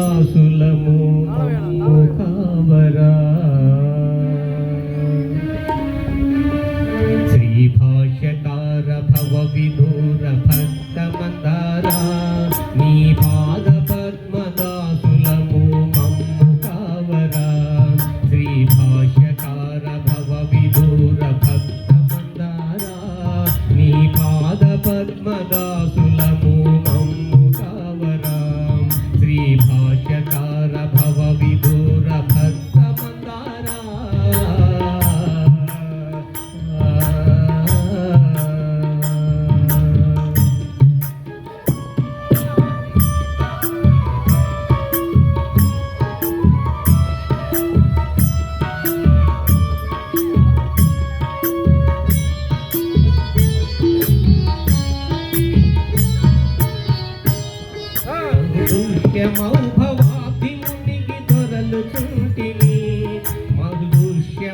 దాసులము మమ్ము కావరా. శ్రీ భాష్యకార భవ విదూర భక్త మందారా నీ పాద పద్మ దాసులము మమ్ము కావరా. శ్రీ భాష్యకార భవ విదూర భక్త మందారా నీ పాద పద్మ దాసులము మమ్ము కావరా. శ్రీ భాష్యకార భవ విదూర భక్త మందారా. మౌభవాభిమునికి దొరలుచుంటిని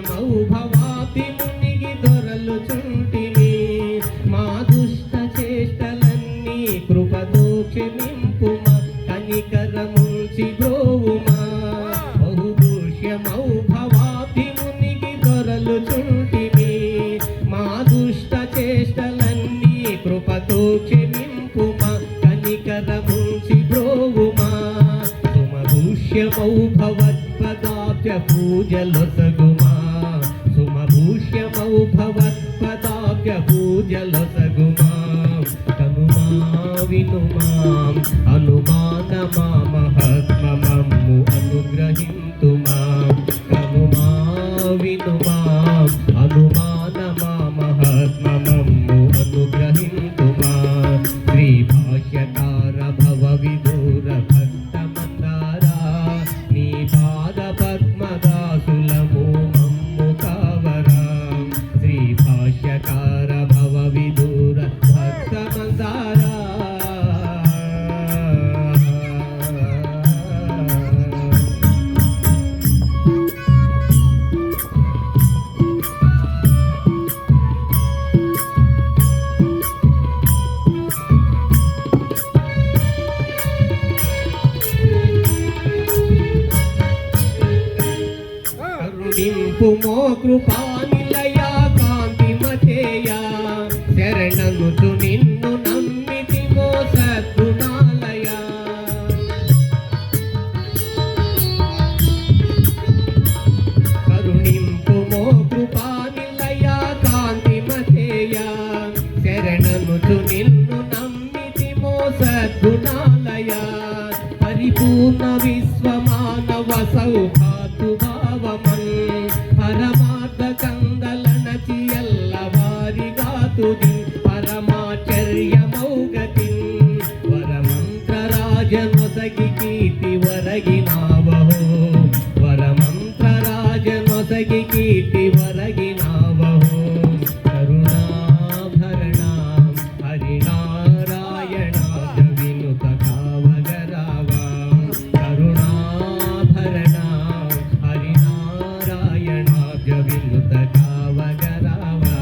మౌభవాభిమునికి దొరలుచుంటిని. మా దుష్ట చేష్టలన్నీ కృపతో క్షమింపుమా కనికరముంచి బ్రోవుమా. బహుదూష్యమౌభవాభిమునికి దొరలుచుంటిని మా దుష్ట చేష్టలన్నీ కృపతో క్షమింపుమా కనికరముంచి బ్రోవుమా. సుమభూష్యమౌభవత్పదాబ్జ పూజలొసగుమా. సుమభూష్యమౌభవత్పదాబ్జ పూజలొసగుమా. కనుమా వినుమా అనుమానమా మహాత్మమమ్ము అనుగ్రహింతుమా. కనుమా వినుమా అనుమానమా మహాత్మమమ్ము అనుగ్రహింతుమా. శ్రీ భాష్యకార భవ విదూర భక్త మందారా నీ పాద పద్మ దాసులము మమ్ము కావరా. శ్రీ భాష్యకార భవ విదూర భక్త మందారా. కరుణింపుమో కృపానిలయా కాంతిమతేయా శరణనుచు నిన్ను నమ్మితిమో సద్గుణాలయా. కరుణింపుమో కృపానిలయా కాంతిమతేయా శరణనుచు నిన్ను నమ్మితిమో సద్గుణాలయా. పరిపూర్ణ విశ్వమానవ సౌభాతుభావమన్ పరమార్థ కందలనచి ఎల్లవారిగాతుది పరమాచర్యమౌగతిన్ వరమంత్రరాజనొసగి కీర్తి వరగినావహో. వరమంత్రరాజనొసగి కీర్తి వరగినావహో. కరుణాభరణా హరినారాయణాజ వినుత కావగరావా. కరుణాభరణా హరినారాయణాజ వినుత కావగరావా.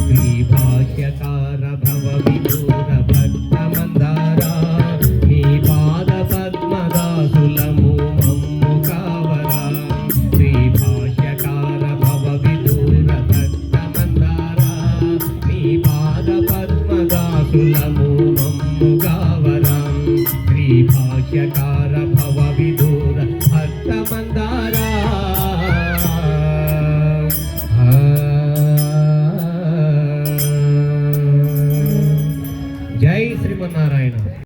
శ్రీ భాష్యకార భవ విదూర భక్త మందారా నీ పాద పద్మ దాసులము మమ్ము కావరా. శ్రీ భాష్యకార భవ విదూర భక్త మందారా నీ పాద పద్మ దాసులము మమ్ము కావరా. శ్రీ భాష్యకార భవ విదూర భక్త మందారా.